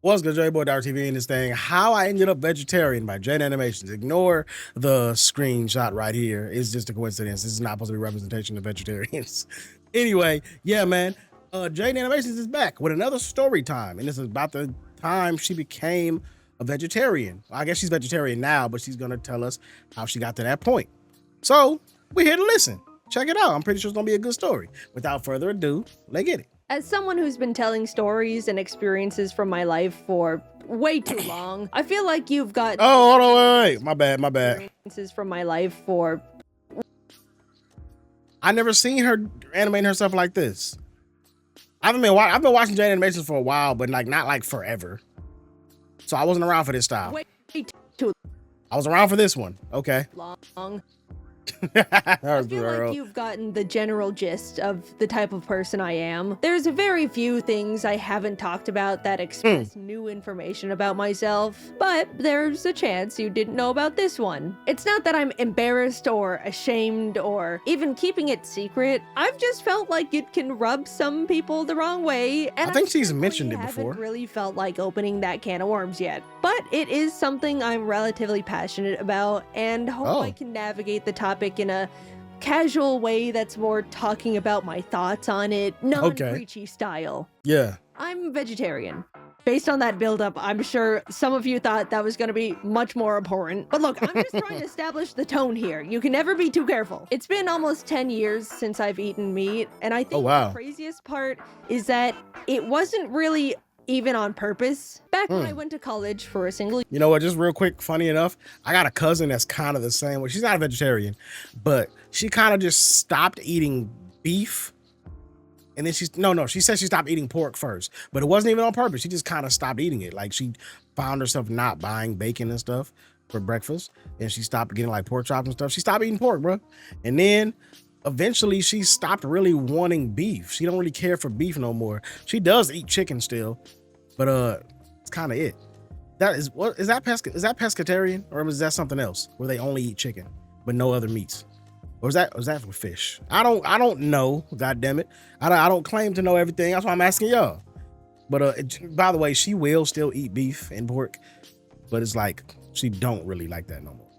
What's good, Boy DairuTV in this thing? How I ended up vegetarian by JaidenAnimations. Ignore the screenshot right here. It's just a coincidence. This is not supposed to be representation of vegetarians. Anyway, yeah, man. JaidenAnimations is back with another story time, and this is about the time she became a vegetarian. Well, I guess she's vegetarian now, but she's gonna tell us how she got to that point. So we're here to listen. Check it out. I'm pretty sure it's gonna be a good story. Without further ado, let's get it. As someone who's been telling stories and experiences from my life for way too long, I feel like you've got— Oh, hold on, wait. My bad. experiences from my life for— I never seen her animating herself like this. I've been watching JaidenAnimations for a while, but like not like forever. So I wasn't around for this style. way too I was around for this one. Okay. long. I I feel like you've gotten the general gist of the type of person I am. There's very few things I haven't talked about that express new information about myself, but there's a chance you didn't know about this one. It's not that I'm embarrassed or ashamed or even keeping it secret. I've just felt like it can rub some people the wrong way, and I think she's simply mentioned it before. haven't really felt like opening that can of worms yet. But it is something I'm relatively passionate about, and hope I can navigate the topic in a casual way that's more talking about my thoughts on it, non-preachy style. Yeah. I'm vegetarian. Based on that buildup, I'm sure some of you thought that was going to be much more abhorrent. But look, I'm just trying to establish the tone here. You can never be too careful. It's been almost 10 years since I've eaten meat, and I think the craziest part is that it wasn't really even on purpose. Back when I went to college for a single— You know what, just real quick, funny enough, I got a cousin that's kind of the same way. She's not a vegetarian, but she kind of just stopped eating beef. And then she said she stopped eating pork first, but it wasn't even on purpose. She just kind of stopped eating it. Like she found herself not buying bacon and stuff for breakfast, and she stopped getting like pork chops and stuff. She stopped eating pork, bro. And then eventually she stopped really wanting beef. She don't really care for beef no more. She does eat chicken still, but it's kind of it. That is that pescatarian, or is that something else where they only eat chicken but no other meats? Or is that for fish? I don't know. God damn it. I don't claim to know everything. That's why I'm asking y'all. But by the way, she will still eat beef and pork, but it's like she don't really like that no more,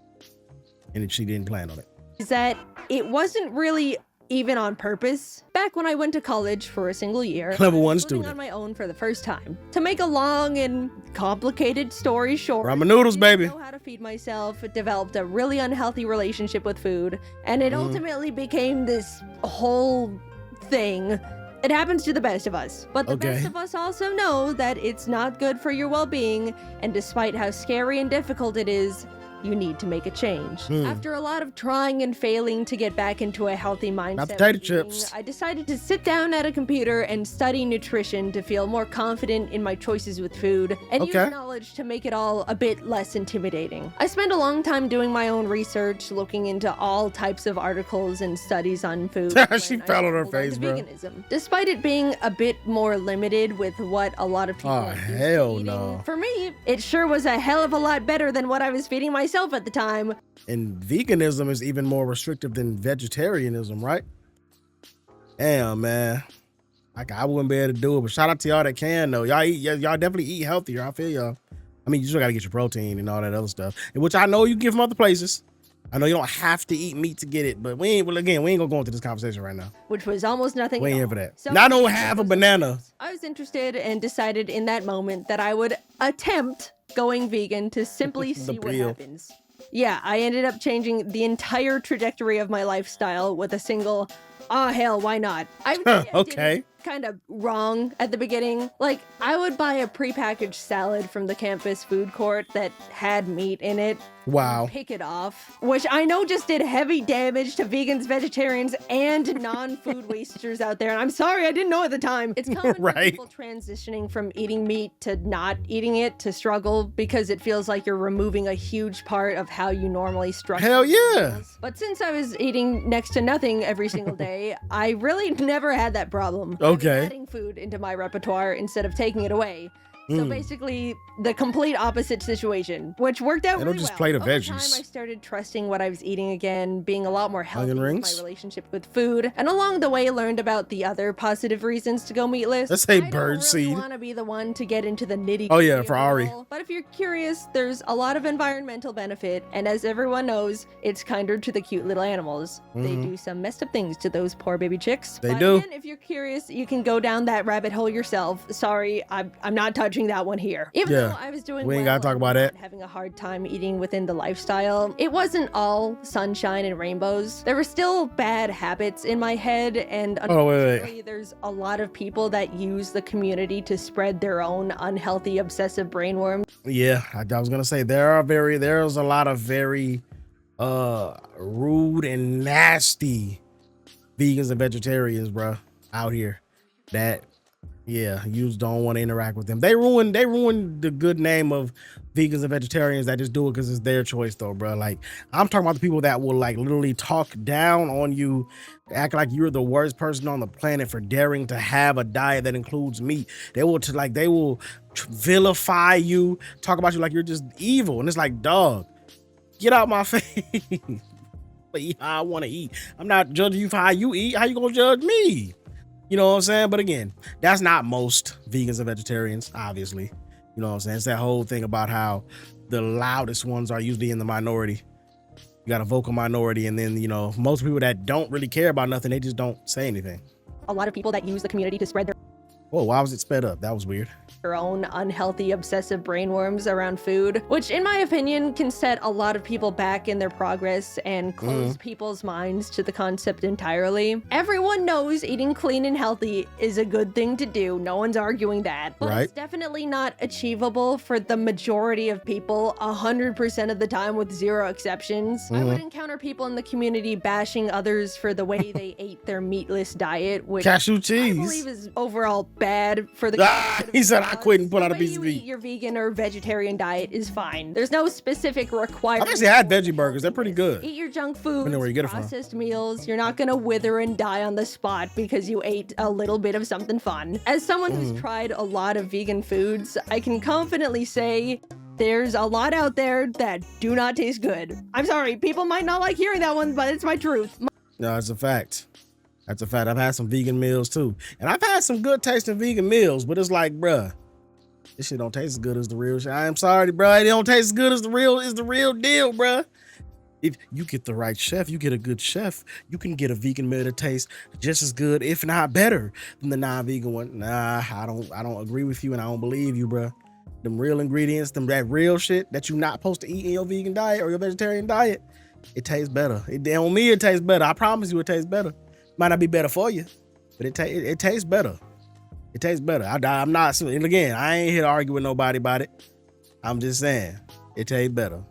and she didn't plan on it. Is that it wasn't really even on purpose. Back when I went to college for a single year, Level 1 living student on my own for the first time. To make a long and complicated story short, ramen noodles, baby. I didn't know how to feed myself, developed a really unhealthy relationship with food, and it ultimately became this whole thing. It happens to the best of us, but the best of us also know that it's not good for your well-being, and despite how scary and difficult it is, you need to make a change. After a lot of trying and failing to get back into a healthy mindset, Not potato chips. I decided to sit down at a computer and study nutrition to feel more confident in my choices with food, and use knowledge to make it all a bit less intimidating. I spent a long time doing my own research, looking into all types of articles and studies on food. She fell on her face, bro. Veganism. Despite it being a bit more limited with what a lot of people are used to eating, for me, it sure was a hell of a lot better than what I was feeding myself at the time. And veganism is even more restrictive than vegetarianism, right? Damn, man. Like I wouldn't be able to do it, but shout out to y'all that can though. Y'all definitely eat healthier. I feel y'all. I mean, you still gotta get your protein and all that other stuff, which I know you can get from other places. I know you don't have to eat meat to get it, but we ain't gonna go into this conversation right now. Which was almost nothing. We ain't here for that. So I don't have a banana. I was interested and decided in that moment that I would attempt going vegan to simply see what happens. Yeah, I ended up changing the entire trajectory of my lifestyle with a single, hell, why not? I did kind of wrong at the beginning. Like, I would buy a prepackaged salad from the campus food court that had meat in it. Wow. Pick it off, which I know just did heavy damage to vegans, vegetarians, and non-food wasters out there. And I'm sorry, I didn't know at the time. It's common for people transitioning from eating meat to not eating it to struggle because it feels like you're removing a huge part of how you normally structure. Hell yeah. Meals. But since I was eating next to nothing every single day, I really never had that problem. Adding food into my repertoire instead of taking it away. So basically, the complete opposite situation, which worked out really just well. play the Over veggies. time, I started trusting what I was eating again, being a lot more healthy Onion with rings? my relationship with food, and along the way, learned about the other positive reasons to go meatless. Let's say I bird don't really seed. want to be the one to get into the nitty-gritty. Oh, yeah, of it Ferrari. all, but if you're curious, there's a lot of environmental benefit, and as everyone knows, it's kinder to the cute little animals. They do some messed up things to those poor baby chicks. They But do. Again, if you're curious, you can go down that rabbit hole yourself. Sorry, I'm not touching that one here. Even Yeah, though I was doing we ain't well gotta talk and about not that. having a hard time eating within the lifestyle, it wasn't all sunshine and rainbows. There were still bad habits in my head, and Oh, wait. unfortunately, there's a lot of people that use the community to spread their own unhealthy, obsessive brainworms. Yeah, I was gonna say there's a lot of very rude and nasty vegans and vegetarians, bro, out here. That yeah, you just don't want to interact with them. They ruin the good name of vegans and vegetarians that just do it because it's their choice, though, bro. Like, I'm talking about the people that will like literally talk down on you, act like you're the worst person on the planet for daring to have a diet that includes meat. They will vilify you, talk about you like you're just evil, and it's like, dog, get out my face. But eat how I want to eat. I'm not judging you for how you eat. How you gonna judge me? You know what I'm saying? But again, that's not most vegans and vegetarians, obviously. You know what I'm saying? It's that whole thing about how the loudest ones are usually in the minority. You got a vocal minority, and then, you know, most people that don't really care about nothing, they just don't say anything. A lot of people that use the community to spread Whoa, why was it sped up? That was weird. their own unhealthy, obsessive brainworms around food, which in my opinion can set a lot of people back in their progress and close people's minds to the concept entirely. Everyone knows eating clean and healthy is a good thing to do. No one's arguing that. But Right. it's definitely not achievable for the majority of people 100% of the time with zero exceptions. I would encounter people in the community bashing others for the way they ate their meatless diet, which Cashew I cheese. believe is overall bad for the He said I quit and put out a the way piece of you meat. eat your vegan or vegetarian diet is fine. There's no specific requirement. I've actually had veggie burgers. They're pretty good. Eat your junk food, Depending where you get it from. processed meals. You're not gonna wither and die on the spot because you ate a little bit of something fun. As someone who's tried a lot of vegan foods, I can confidently say there's a lot out there that do not taste good. I'm sorry, people might not like hearing that one, but it's my truth. No, it's a fact. That's a fact. I've had some vegan meals too. And I've had some good tasting vegan meals, but it's like, bruh, this shit don't taste as good as the real shit. I'm sorry, bruh. It don't taste as good as the real deal, bruh. If you get the right chef, you get a good chef, you can get a vegan meal that tastes just as good, if not better, than the non-vegan one. Nah, I don't agree with you, and I don't believe you, bruh. Them real ingredients, that real shit that you're not supposed to eat in your vegan diet or your vegetarian diet, it tastes better. On me, it tastes better. I promise you, it tastes better. Might not be better for you, but it tastes better. It tastes better. I'm not, and again, I ain't here to argue with nobody about it. I'm just saying, it tastes better.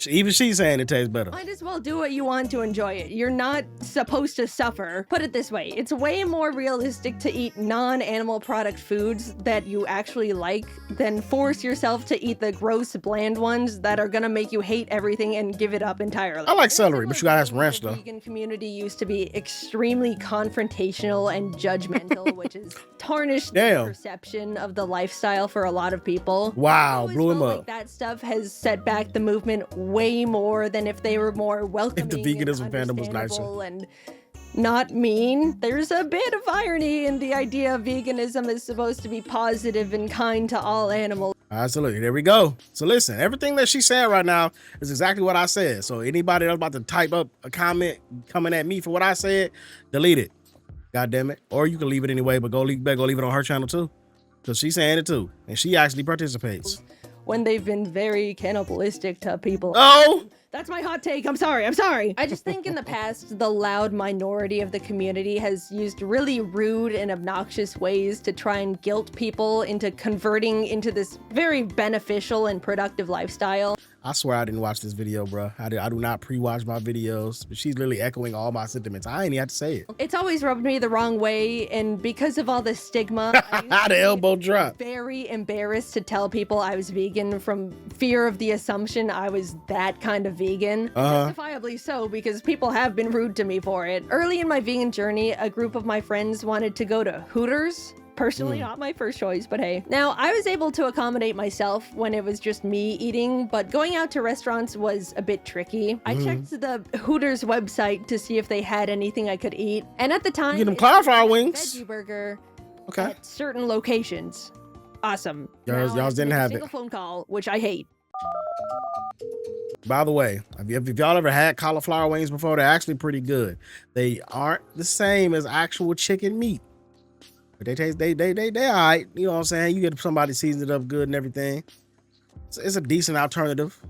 Even she's saying it tastes better. Might as well do what you want to enjoy it. You're not supposed to suffer. Put it this way, it's way more realistic to eat non-animal product foods that you actually like than force yourself to eat the gross, bland ones that are gonna make you hate everything and give it up entirely. I like celery, but you gotta have some ranch The though. vegan community used to be extremely confrontational and judgmental, which has tarnished Damn. the perception of the lifestyle for a lot of people. I Wow, always blew him felt up. like that stuff has set back the movement way more than if they were more welcoming. veganism fandom was nicer. understandable and not mean. There's a bit of irony in the idea veganism is supposed to be positive and kind to all animals. Absolutely. There we go. So listen, everything that she's saying right now is exactly what I said. So anybody that's about to type up a comment coming at me for what I said, delete it. God damn it. Or you can leave it anyway, but better go leave it on her channel too. Because she's saying it too. And she actually participates. When they've been very cannibalistic to people. Oh! That's my hot take. I'm sorry. I just think in the past, the loud minority of the community has used really rude and obnoxious ways to try and guilt people into converting into this very beneficial and productive lifestyle. I swear I didn't watch this video, bro. I do not pre-watch my videos, but she's literally echoing all my sentiments. I ain't even have to say it. It's always rubbed me the wrong way, and because of all the stigma, I used to The be elbow drop. very embarrassed to tell people I was vegan from fear of the assumption I was that kind of vegan. Justifiably so, because people have been rude to me for it. Early in my vegan journey, a group of my friends wanted to go to Hooters. Personally, not my first choice, but hey. Now, I was able to accommodate myself when it was just me eating, but going out to restaurants was a bit tricky. I checked the Hooters website to see if they had anything I could eat, and at the time, You get them cauliflower wings. veggie burger Okay. at certain locations. Awesome. Y'all Now I didn't make a have single it. phone call, which I hate. By the way, if y'all ever had cauliflower wings before, they're actually pretty good. They aren't the same as actual chicken meat, but they taste they all right. You know what I'm saying? You get somebody seasoned it up good and everything. It's a decent alternative. You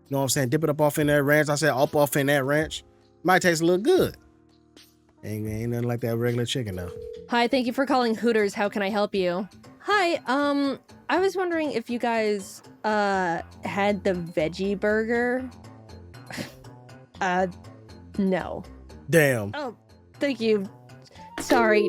know what I'm saying? Dip it up off in that ranch. I said up off in that ranch. Might taste a little good. Ain't nothing like that regular chicken though. Hi, thank you for calling Hooters. How can I help you? Hi, I was wondering if you guys, had the veggie burger? No. Damn. Oh, thank you. Sorry.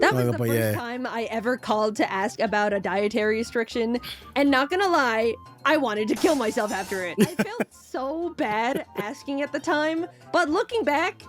That was the But first yeah. time I ever called to ask about a dietary restriction, and not gonna lie, I wanted to kill myself after it. I felt so bad asking at the time, but looking back,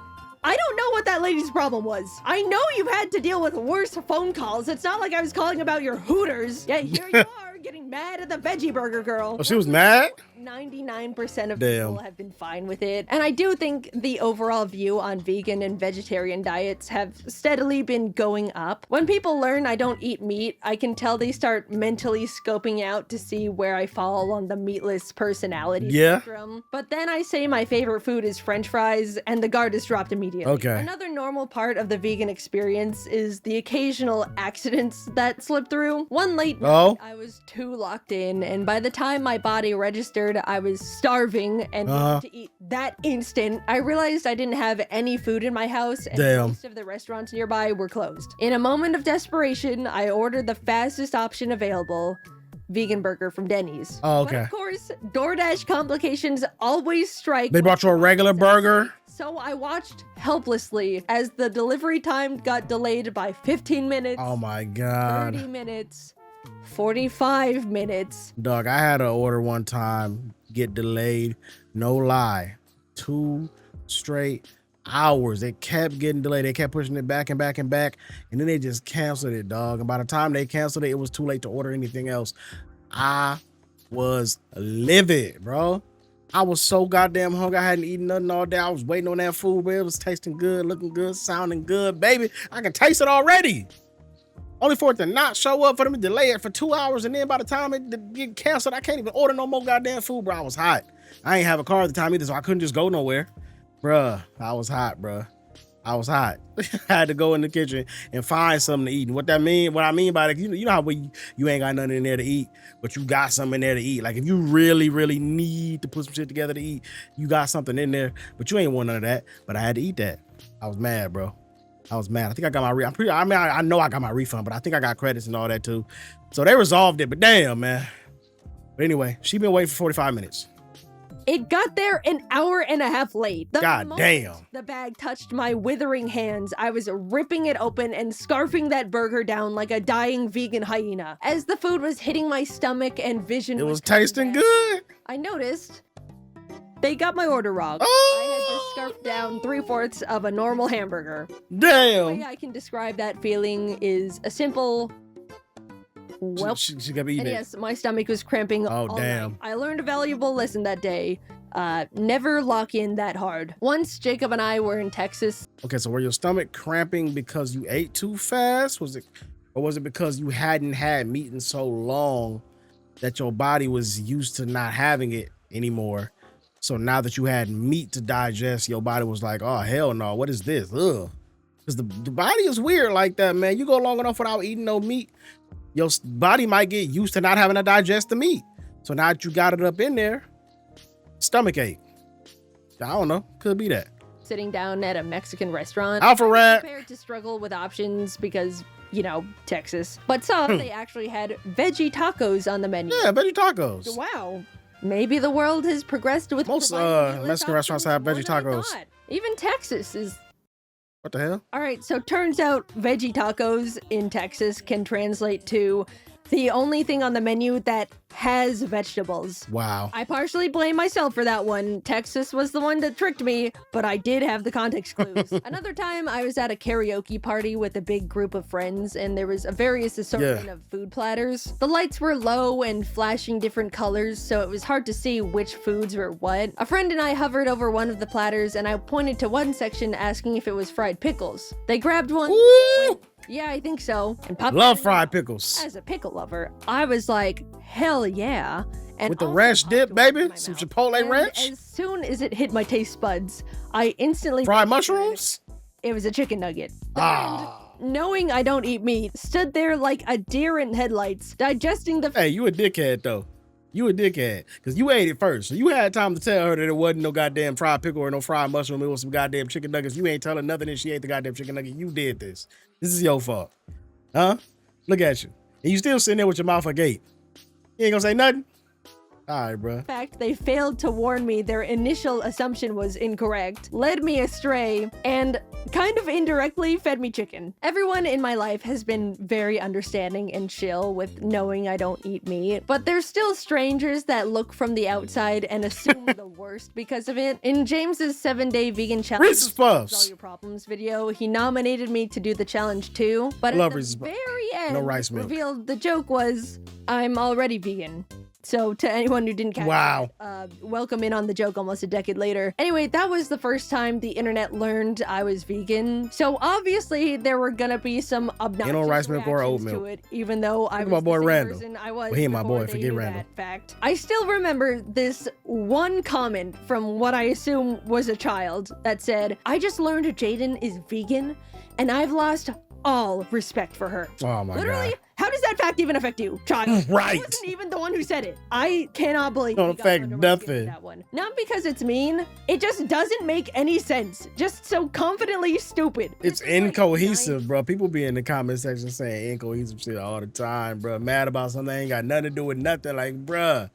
I don't know what that lady's problem was. I know you've had to deal with worse phone calls. It's not like I was calling about your Hooters. Yet here you are getting mad at the veggie burger girl. Oh, she was mad? 99% of Damn. people have been fine with it. And I do think the overall view on vegan and vegetarian diets have steadily been going up. When people learn I don't eat meat, I can tell they start mentally scoping out to see where I fall on the meatless personality spectrum. But then I say my favorite food is French fries, and the guard is dropped immediately. Okay. Another normal part of the vegan experience is the occasional accidents that slip through. One late night, I was too locked in, and by the time my body registered I was starving and needed to eat that instant, I realized I didn't have any food in my house, and most of the restaurants nearby were closed. In a moment of desperation, I ordered the fastest option available, vegan burger from Denny's. Oh, okay. But of course, DoorDash complications always strike. They brought you a regular burger? So I watched helplessly as the delivery time got delayed by 15 minutes. Oh my God. 30 minutes. 45 minutes. Dog, I had an order one time get delayed. No lie. 2 straight hours. It kept getting delayed. They kept pushing it back and back and back. And then they just canceled it, dog. And by the time they canceled it, it was too late to order anything else. I was livid, bro. I was so goddamn hungry. I hadn't eaten nothing all day. I was waiting on that food, but it was tasting good, looking good, sounding good. Baby, I can taste it already. Only for it to not show up, for them to delay it for 2 hours, and then by the time it get canceled, I can't even order no more goddamn food, bro. I was hot. I ain't have a car at the time either, so I couldn't just go nowhere. Bruh, I was hot, bruh. I was hot. I had to go in the kitchen and find something to eat. And what I mean by that, you know how you ain't got nothing in there to eat, but you got something in there to eat. Like if you really, really need to put some shit together to eat, you got something in there, but you ain't want none of that. But I had to eat that. I was mad, bro. I was mad. I think I got my I know I got my refund, but I think I got credits and all that too. So they resolved it, but damn, man. But anyway, she been waiting for 45 minutes. It got there an hour and a half late. God damn. The bag touched my withering hands, I was ripping it open and scarfing that burger down like a dying vegan hyena. As the food was hitting my stomach and vision was tasting good. I noticed they got my order wrong. Oh. I had to scarf down 3/4 of a normal hamburger. Damn. The way I can describe that feeling is a simple... Well, she kept eating it. Yes, my stomach was cramping. Oh, all damn. night. I learned a valuable lesson that day. Never lock in that hard. Once Jacob and I were in Texas. Okay, so were your stomach cramping because you ate too fast? Was it because you hadn't had meat in so long that your body was used to not having it anymore? So now that you had meat to digest, your body was like, oh, hell no, what is this? Ugh. Because the body is weird like that, man. You go long enough without eating no meat, your body might get used to not having to digest the meat. So now that you got it up in there, stomach ache. I don't know. Could be that. Sitting down at a Mexican restaurant. Alpha Rat. Prepared to struggle with options because, you know, Texas. But saw they actually had veggie tacos on the menu. Yeah, veggie tacos. Wow. Maybe the world has progressed with most Mexican restaurants have veggie tacos. Even Texas is. What the hell? All right, so turns out veggie tacos in Texas can translate to the only thing on the menu that has vegetables. Wow. I partially blame myself for that one. Texas was the one that tricked me, but I did have the context clues. Another time, I was at a karaoke party with a big group of friends, and there was a various assortment of food platters. The lights were low and flashing different colors, so it was hard to see which foods were what. A friend and I hovered over one of the platters, and I pointed to one section asking if it was fried pickles. They grabbed one. Ooh! Yeah, I think so. And popped Love it in. fried pickles. As a pickle lover, I was like, hell yeah. And With the also ranch popped dip, one baby? in my Some mouth. Chipotle And ranch? as soon as it hit my taste buds, I instantly Fried mushrooms? it was a chicken nugget. Ah. Knowing I don't eat meat, stood there like a deer in headlights, digesting the Hey, you a dickhead, though. You a dickhead. Because you ate it first. So you had time to tell her that it wasn't no goddamn fried pickle or no fried mushroom. It was some goddamn chicken nuggets. You ain't telling nothing and she ate the goddamn chicken nugget. You did this. This is your fault. Huh? Look at you. And you still sitting there with your mouth agape. You ain't gonna say nothing? All right, bro. fact they failed to warn me their initial assumption was incorrect, led me astray, and kind of indirectly fed me chicken. Everyone in my life has been very understanding and chill with knowing I don't eat meat, but there's still strangers that look from the outside and assume the worst because of it. In James's 7-day vegan challenge, Reese's Puffs. All Your Problems video, he nominated me to do the challenge too, but Love at Reese's the Puffs. very end, No rice milk. revealed the joke was, I'm already vegan. So to anyone who didn't catch Wow. it, welcome in on the joke almost a decade later. Anyway, that was the first time the internet learned I was vegan. So obviously there were gonna be some obnoxious Ain't no rice milk or reactions oat to milk. it, even though I Look at was my boy the same Randall. person I was Well, he ain't my before boy, they forget knew Randall. that fact. I still remember this one comment from what I assume was a child that said, I just learned Jaiden is vegan and I've lost all respect for her. Oh my Literally, God. how does that fact even affect you, child? Right. I wasn't even the one who said it. I cannot believe Don't he got affect under my skin with nothing. that one. Not because it's mean, it just doesn't make any sense. Just so confidently stupid. It's This is like incohesive, bro. People be in the comment section saying incohesive shit all the time, bro. Mad about something that ain't got nothing to do with nothing. Like, bruh,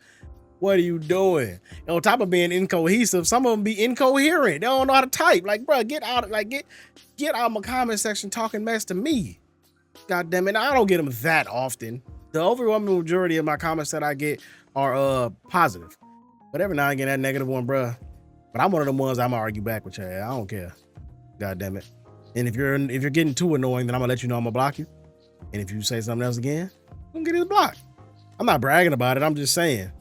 what are you doing? And on top of being incohesive, some of them be incoherent. They don't know how to type. Like, bruh, get out of my comment section talking mess to me. God damn it. I don't get them that often. The overwhelming majority of my comments that I get are positive. But every now and again, that negative one, bruh. But I'm one of them ones I'm gonna argue back with you. I don't care. God damn it. And if you're getting too annoying, then I'm gonna let you know I'm gonna block you. And if you say something else again, I'm gonna get it blocked. I'm not bragging about it. I'm just saying,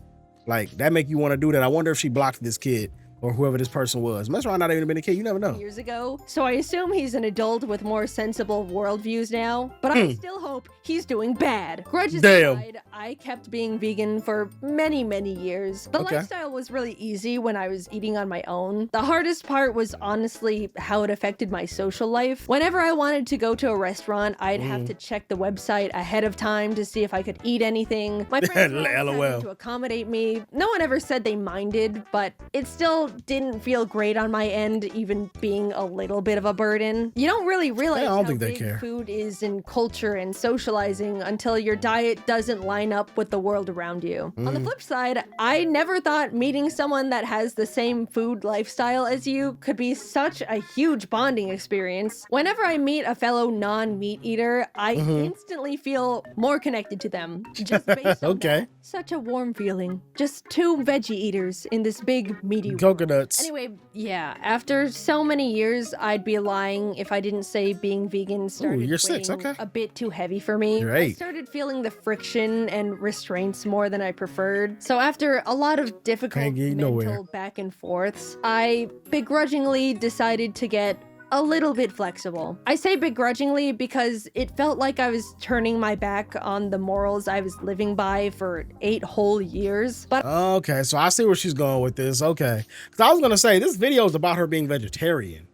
like, that make you want to do that. I wonder if she blocked this kid or whoever this person was. Mess around, not even been a kid. You never know. years ago. So I assume he's an adult with more sensible worldviews now, but I still hope he's doing bad. Grudges Damn. aside, I kept being vegan for many, many years. The Okay. lifestyle was really easy when I was eating on my own. The hardest part was honestly how it affected my social life. Whenever I wanted to go to a restaurant, I'd have to check the website ahead of time to see if I could eat anything. My friends were always having LOL. to accommodate me. No one ever said they minded, but it still didn't feel great on my end, even being a little bit of a burden. You don't really realize Yeah, I don't how think they big care. food is in culture and socializing until your diet doesn't line up with the world around you. On the flip side, I never thought meeting someone that has the same food lifestyle as you could be such a huge bonding experience. Whenever I meet a fellow non-meat eater, I instantly feel more connected to them, just based on Okay. that. Such a warm feeling. Just two veggie eaters in this big meaty world. Coconuts. Anyway, yeah, after so many years, I'd be lying if I didn't say being vegan started you're 6, weighing okay. a bit too heavy for me. You're I 8. started feeling the friction and restraints more than I preferred. So after a lot of difficult Can't get mental nowhere. back and forths, I begrudgingly decided to get a little bit flexible. I say begrudgingly because it felt like I was turning my back on the morals I was living by for 8 whole years. But Okay, so I see where she's going with this. Okay. Because I was gonna say this video is about her being vegetarian.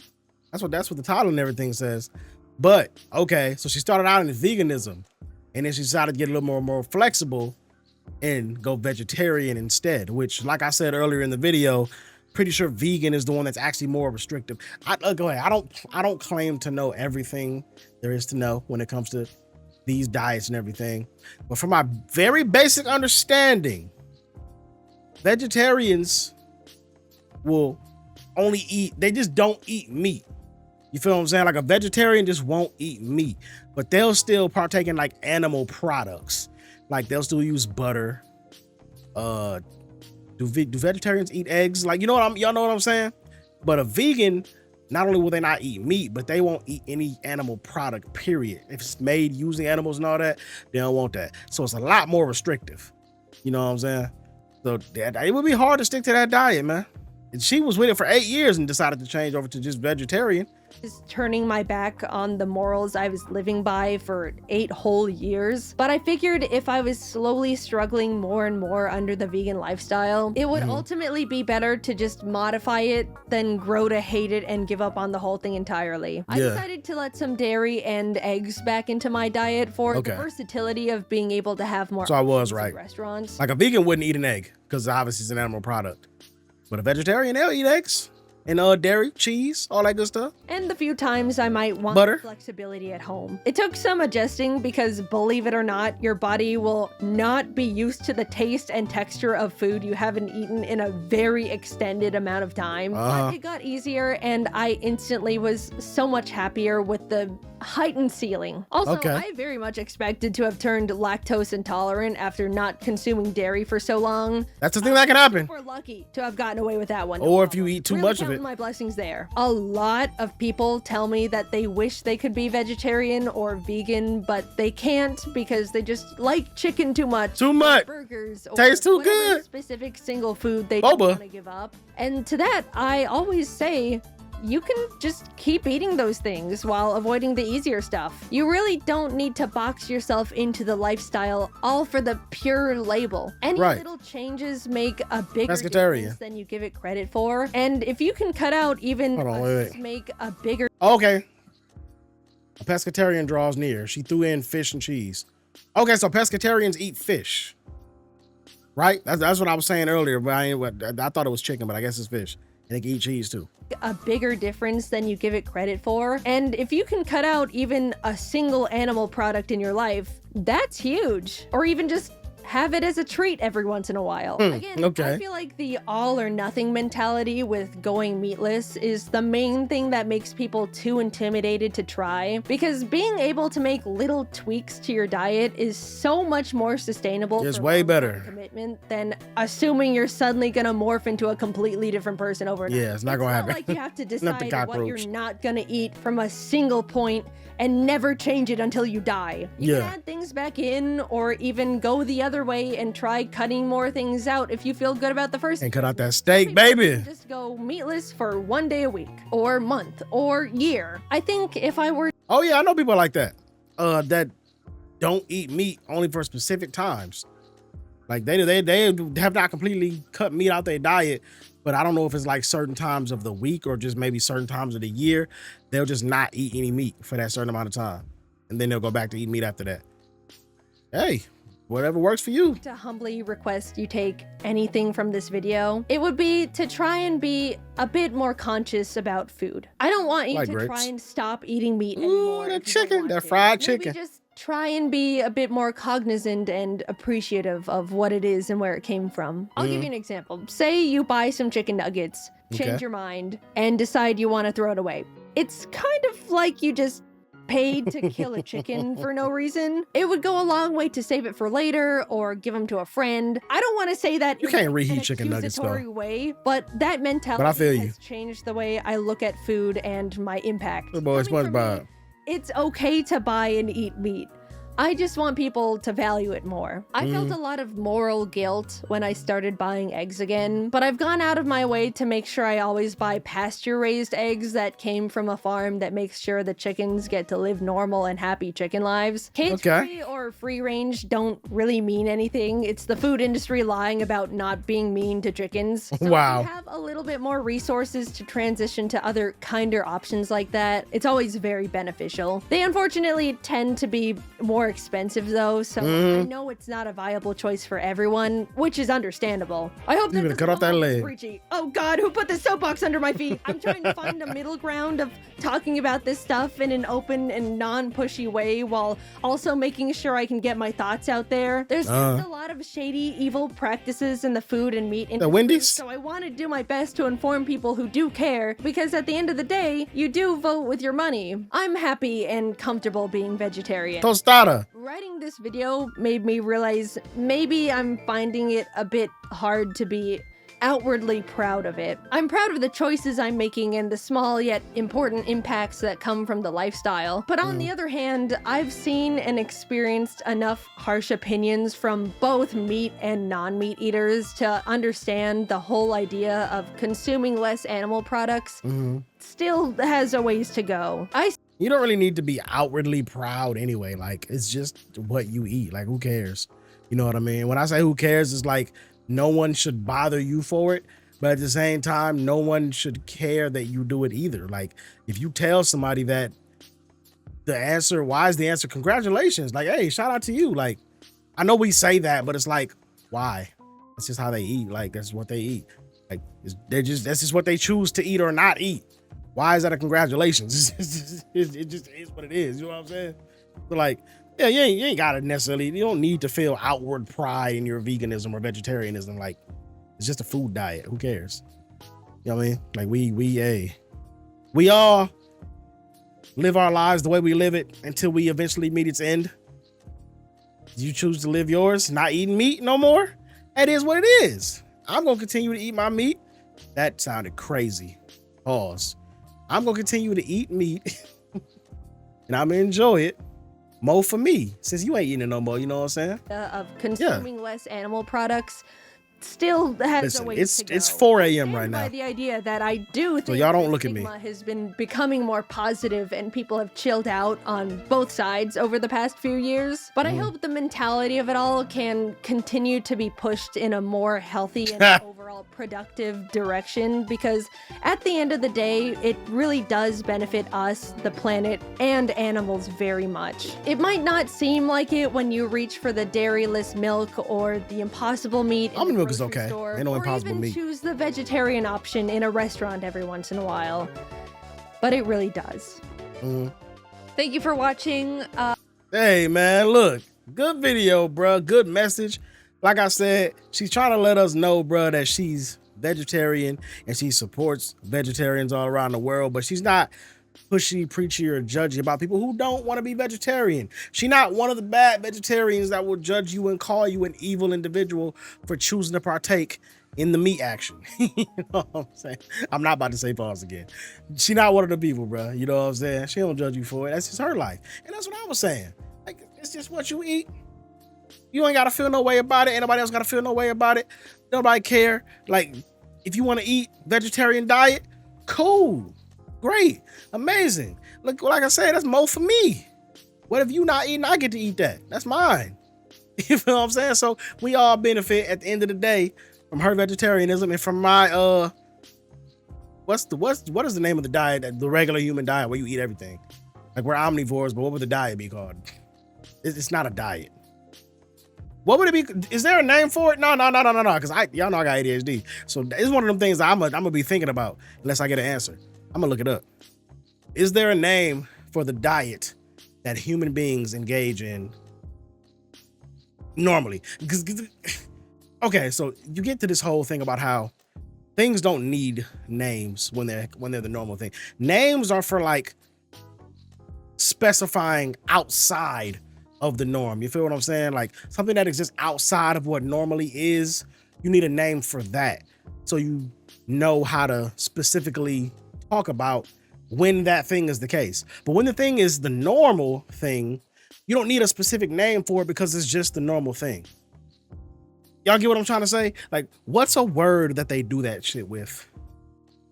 That's what the title and everything says. But okay, so she started out in veganism and then she decided to get a little more flexible and go vegetarian instead, which, like I said earlier in the video, pretty sure vegan is the one that's actually more restrictive. Go ahead. I don't claim to know everything there is to know when it comes to these diets and everything, but from my very basic understanding, vegetarians will only eat, they just don't eat meat. You feel what I'm saying? Like a vegetarian just won't eat meat, but they'll still partake in like animal products. Like they'll still use butter. Do vegetarians eat eggs? Like, you know what y'all know what I'm saying? But a vegan, not only will they not eat meat, but they won't eat any animal product, period. If it's made using animals and all that, they don't want that. So it's a lot more restrictive. You know what I'm saying? So it would be hard to stick to that diet, man. And she was with it for 8 years and decided to change over to just vegetarian. Is turning my back on the morals I was living by for 8 whole years. But I figured if I was slowly struggling more and more under the vegan lifestyle, it would ultimately be better to just modify it than grow to hate it and give up on the whole thing entirely. I decided to let some dairy and eggs back into my diet for the versatility of being able to have more so I was right. Restaurants. Like a vegan wouldn't eat an egg because obviously it's an animal product. But a vegetarian, they'll eat eggs. And dairy, cheese, all that good stuff. And the few times I might want butter, flexibility at home. It took some adjusting because, believe it or not, your body will not be used to the taste and texture of food you haven't eaten in a very extended amount of time. But it got easier and I instantly was so much happier with the heightened ceiling. Also, I very much expected to have turned lactose intolerant after not consuming dairy for so long. That's the thing that can happen. We're lucky to have gotten away with that one. Or if you eat too much of it. My blessings there. A lot of people tell me that they wish they could be vegetarian or vegan, but they can't because they just like chicken too much. Too much. Burgers. Or tastes too good. Specific single food they don't want to give up. And to that, I always say, you can just keep eating those things while avoiding the easier stuff. You really don't need to box yourself into the lifestyle all for the pure label. Any little changes make a bigger difference than you give it credit for. And if you can cut out even make a bigger... Okay. A pescatarian draws near. She threw in fish and cheese. Okay, so pescatarians eat fish. Right? That's what I was saying earlier, but I thought it was chicken, but I guess it's fish. And they can eat cheese too. A bigger difference than you give it credit for. And if you can cut out even a single animal product in your life, that's huge. Or even just have it as a treat every once in a while. Again, I feel like the all or nothing mentality with going meatless is the main thing that makes people too intimidated to try, because being able to make little tweaks to your diet is so much more sustainable. It's way better commitment than assuming you're suddenly gonna morph into a completely different person overnight. Yeah, it's not gonna happen. Like you have to decide what you're not gonna eat from a single point and never change it until you die. You can add things back in or even go the other way and try cutting more things out if you feel good about the first. And cut out that steak, baby. Just go meatless for 1 day a week or month or year. I think if I were... Oh yeah, I know people like that. That don't eat meat only for specific times. Like they have not completely cut meat out their diet, but I don't know if it's like certain times of the week or just maybe certain times of the year. They'll just not eat any meat for that certain amount of time. And then they'll go back to eat meat after that. Hey, whatever works for you. To humbly request you take anything from this video, it would be to try and be a bit more conscious about food. I don't want you to try and stop eating meat anymore. Ooh, that chicken, that fried chicken. Maybe just try and be a bit more cognizant and appreciative of what it is and where it came from. I'll give you an example. Say you buy some chicken nuggets, change your mind, and decide you want to throw it away. It's kind of like you just paid to kill a chicken for no reason. It would go a long way to save it for later or give them to a friend. I don't want to say that you can't reheat chicken nuggets though. Way, but that mentality has changed the way I look at food and my impact. Good boy, SpongeBob. It's okay to buy and eat meat. I just want people to value it more. I felt a lot of moral guilt when I started buying eggs again, but I've gone out of my way to make sure I always buy pasture-raised eggs that came from a farm that makes sure the chickens get to live normal and happy chicken lives. Cage-free or free-range don't really mean anything. It's the food industry lying about not being mean to chickens. So if you have a little bit more resources to transition to other kinder options like that, it's always very beneficial. They unfortunately tend to be more expensive though, so I know it's not a viable choice for everyone, which is understandable. I hope that cut off that leg. Preachy. Oh God, who put the soapbox under my feet? I'm trying to find a middle ground of talking about this stuff in an open and non-pushy way while also making sure I can get my thoughts out there. There's a lot of shady, evil practices in the food and meat industry, Wendy's? So I want to do my best to inform people who do care, because at the end of the day, you do vote with your money. I'm happy and comfortable being vegetarian. Tostada. bruh. Writing this video made me realize maybe I'm finding it a bit hard to be outwardly proud of it. I'm proud of the choices I'm making and the small yet important impacts that come from the lifestyle. But on the other hand, I've seen and experienced enough harsh opinions from both meat and non-meat eaters to understand the whole idea of consuming less animal products still has a ways to go. You don't really need to be outwardly proud anyway. Like, it's just what you eat. Like, who cares? You know what I mean? When I say who cares, it's like no one should bother you for it. But at the same time, no one should care that you do it either. Like, if you tell somebody that the answer, why is the answer congratulations? Like, hey, shout out to you. Like, I know we say that, but it's like, why? That's just how they eat. Like, that's what they eat. Like, that's just what they choose to eat or not eat. Why is that a congratulations? It just is what it is. You know what I'm saying? So like, yeah, you ain't gotta necessarily, you don't need to feel outward pride in your veganism or vegetarianism. Like, it's just a food diet. Who cares? You know what I mean? Like, we all live our lives the way we live it until we eventually meet its end. You choose to live yours, not eating meat no more. That is what it is. I'm gonna continue to eat my meat. That sounded crazy. Pause. I'm gonna continue to eat meat and I'm gonna enjoy it more for me, since you ain't eating it no more. You know what I'm saying? Of consuming less animal products still has a ways to go. It's 4 a.m. right now. By the idea that I do think so y'all don't look at me. Has been becoming more positive and people have chilled out on both sides over the past few years. But I hope the mentality of it all can continue to be pushed in a more healthy and overall productive direction, because at the end of the day, it really does benefit us, the planet, and animals very much. It might not seem like it when you reach for the dairyless milk or the impossible meat. Almond milk is okay. Ain't no impossible meat. Choose the vegetarian option in a restaurant every once in a while. But it really does. Thank you for watching. Hey man, look, good video, bruh. Good message. Like I said, she's trying to let us know, bruh, that she's vegetarian and she supports vegetarians all around the world, but she's not pushy, preachy, or judgy about people who don't want to be vegetarian. She's not one of the bad vegetarians that will judge you and call you an evil individual for choosing to partake in the meat action. You know what I'm saying? I'm not about to say pause again. She not one of the people, bro. You know what I'm saying? She don't judge you for it. That's just her life. And that's what I was saying. Like, it's just what you eat. You ain't got to feel no way about it. Ain't nobody else got to feel no way about it. Nobody care. Like, if you want to eat vegetarian diet, cool. Great. Amazing. Look, like I said, that's more for me. What if you not eating? I get to eat that. That's mine. You feel what I'm saying? So we all benefit at the end of the day from her vegetarianism and from my what is the name of the diet, the regular human diet where you eat everything? Like, we're omnivores, but what would the diet be called? It's not a diet. What would it be? Is there a name for it? No. Because y'all know I got ADHD. So it's one of them things that I'm gonna be thinking about unless I get an answer. I'm gonna look it up. Is there a name for the diet that human beings engage in normally? Okay, so you get to this whole thing about how things don't need names when they're the normal thing. Names are for like specifying outside of the norm. You feel what I'm saying? Like something that exists outside of what normally is, you need a name for that. So you know how to specifically talk about when that thing is the case. But when the thing is the normal thing, you don't need a specific name for it because it's just the normal thing. Y'all get what I'm trying to say? Like, what's a word that they do that shit with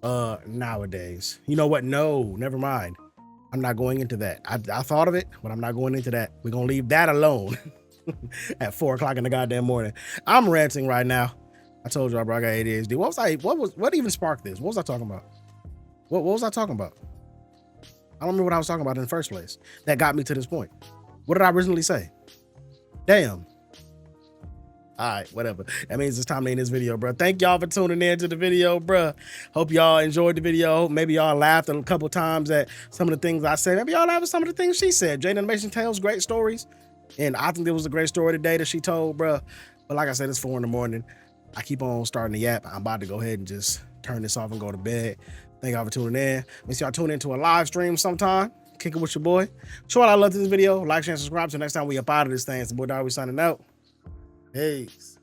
nowadays? You know what? No, never mind. I'm not going into that. I thought of it, but I'm not going into that. We're gonna leave that alone at 4 o'clock in the goddamn morning. I'm ranting right now. I told you, bro, I got ADHD. What even sparked this? What was I talking about? What was I talking about? I don't remember what I was talking about in the first place that got me to this point. What did I originally say? Damn. All right, whatever. That means it's time to end this video, bro. Thank y'all for tuning in to the video, bro. Hope y'all enjoyed the video. Maybe y'all laughed a couple times at some of the things I said. Maybe y'all laughed at some of the things she said. JaidenAnimations tells great stories. And I think there was a great story today that she told, bro. But like I said, it's 4 in the morning. I keep on starting the yap. I'm about to go ahead and just turn this off and go to bed. Thank y'all for tuning in. Make sure y'all tune into a live stream sometime. Kick it with your boy. Show what I love this video. Like, share, and subscribe. Till next time we up out of this thing. It's the boy Darby signing out. Peace.